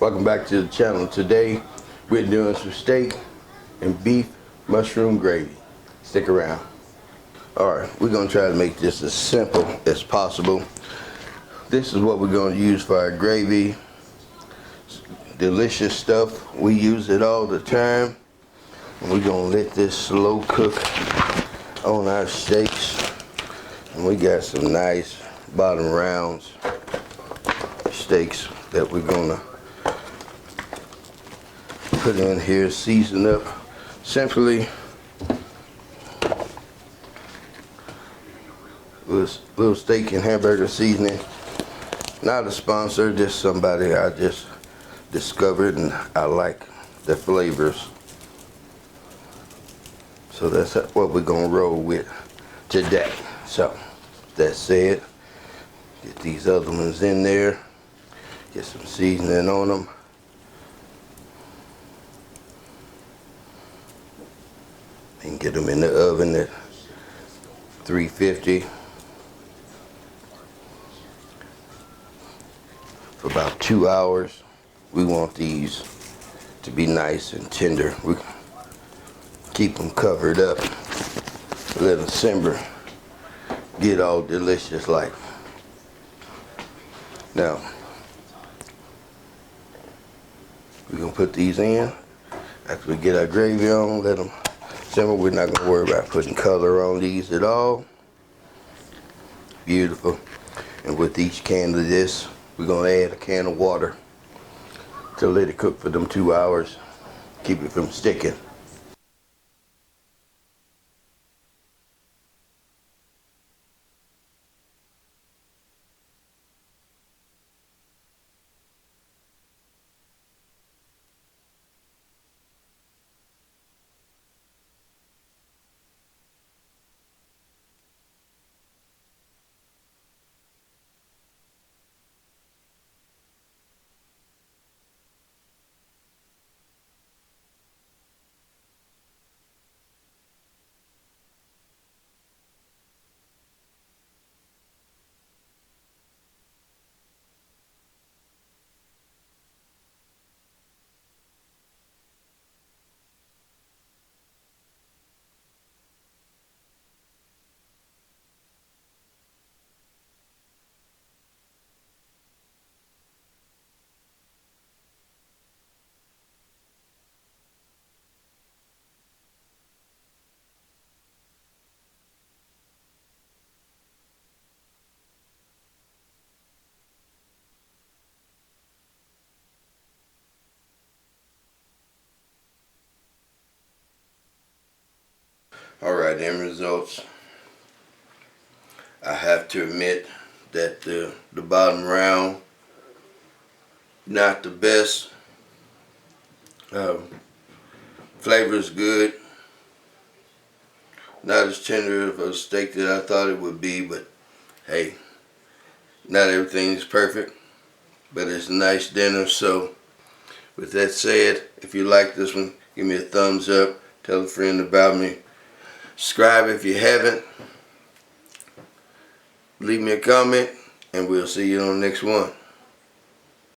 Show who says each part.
Speaker 1: Welcome back to the channel. Today we're doing some steak and beef mushroom gravy. Stick around. Alright, we're going to try to make this as simple as possible. This is what we're going to use for our gravy. Delicious stuff. We use it all the time. And we're going to let this slow cook on our steaks. And we got some nice bottom rounds steaks that we're going to put in here, season up simply with little steak and hamburger seasoning. Not a sponsor, just somebody I just discovered and I like the flavors. So that's what we're gonna roll with today. So that said, get these other ones in there, get some seasoning on them. And get them in the oven at 350 for about 2 hours. We want these to be nice and tender. We keep them covered up, let them simmer, get all delicious like. Now, we're gonna put these in. After we get our gravy on, let them simmer. We're not gonna worry about putting color on these at all. Beautiful. And with each can of this, we're gonna add a can of water to let it cook for them 2 hours. Keep it from sticking. Alright, end results. I have to admit that the bottom round, not the best. Flavor is good. Not as tender of a steak that I thought it would be, but hey, not everything is perfect, but it's a nice dinner. So with that said, if you like this one, give me a thumbs up, tell a friend about me, subscribe if you haven't, leave me a comment, and we'll see you on the next one.